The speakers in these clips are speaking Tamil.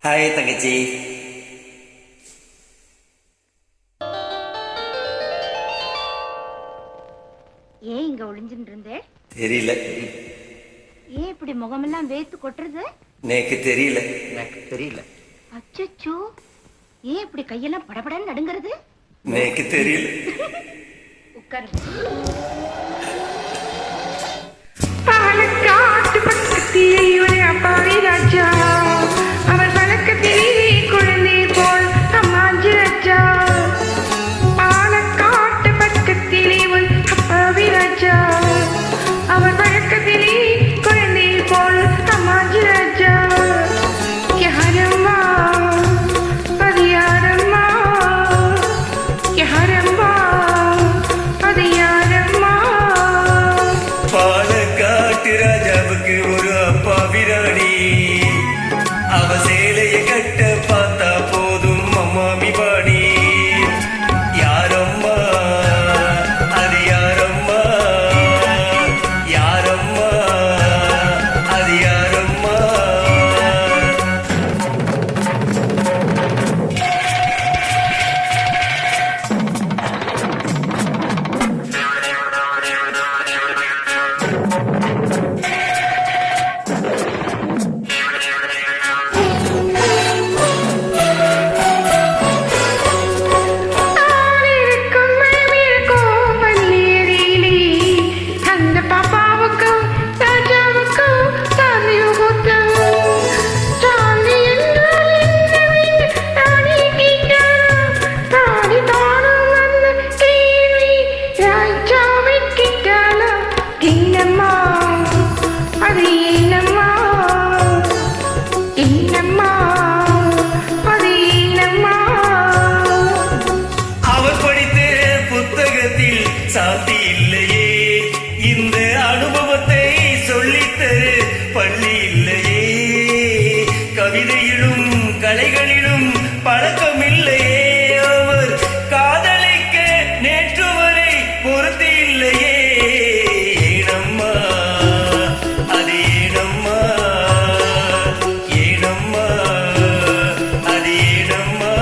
ஹாய் தங்கச்சி. ஏன் இங்க ஒளிஞ்சுட்டு இருந்தே? தெரியல. ஏன் இப்படி முகமெல்லாம் வேத்து கொட்டுறது? எனக்கு தெரியல. அச்சச்சோ, ஏன் இப்படி கையெல்லாம் படபடன்னு நடுங்கிறது? எனக்கு தெரியல. உட்காரு. பாலக்காட்டு பக்கத்திலே ஒரு அப்பாவி ராஜா, அவர் வழக்கத்திலே குழந்தை போல் அம்மாஞ்சி ராஜா. பாலக்காட்டு பக்கத்திலே ஒரு அப்பாவி ராஜா, அவர் வழக்கத்திலே குழந்தை போல் அம்மாஞ்சி ராஜா. யாரம்மா அது யாரம்மா, யாரம்மா அது யாரம்மா. பாலக்காட்டு ராஜாவுக்கு ஒரு அப்பாவி ராணி, அவ சேலைய கட்ட பார்த்தா போதும் அம்மாமி பாணி. யாரம்மா அது யாரம்மா, யாரம்மா அது யாரம்மா. அவர் படித்த புத்தகத்தில் சாந்தி இல்லையே, இந்த அனுபவத்தை சொல்லித்தரு பள்ளி இல்லையே. கவிதையிலும் கலைகளிலும் பழக்கம் இல்லையே, அவர் காதலிக்க நேற்று வரை பொருத்தி இல்லையே. ஏனம்மா அது ஏனம்மா, ஏனம்மா அது ஏனம்மா.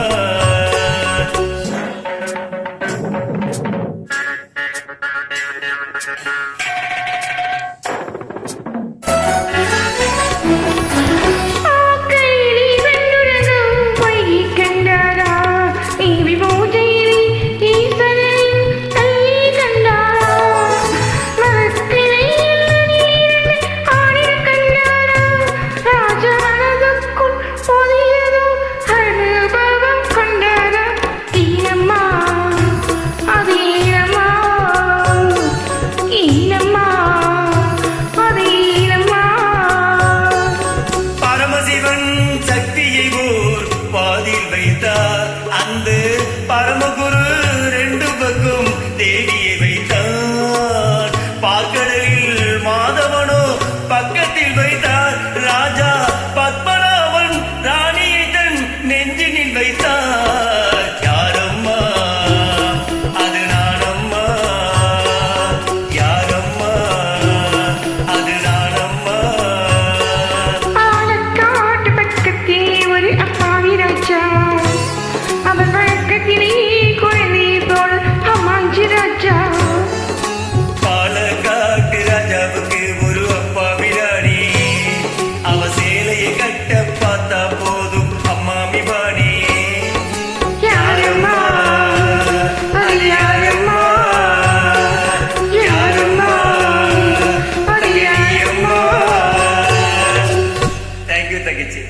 பரமசிவன் சக்தியை ஓர் பாதில் வைத்தார், அந்த பரமகுரு ரெண்டு பக்கம் தேடியை வைத்தார். பார்க்கடலில் மாதவனோ பக்கத்தில் வைத்தார், ராஜா பத்மநாபன் ராணியை தன் நெஞ்சினில் வைத்தார். யாரம்மா அது நானம்மா, யாரம்மா அது நானம்மா. பாலக்காட்டு பக்கத்திலே ஒரு அப்பாவி ராஜா, அவர் வழக்கத்திலே குழந்தை போல் அம்மாஞ்சி ராஜா. பாலக்காட்டு ராஜாவுக்கு ஒரு அப்பாவி ராணி, அவ சேலையை கட்ட பார்த்தா போதும் அம்மாமி பாணி. யாரம்மா அது யாரம்மா, யாரம்மா அது யாரம்மா. தேங்க்யூ தங்கச்சி.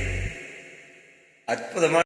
அற்புதமா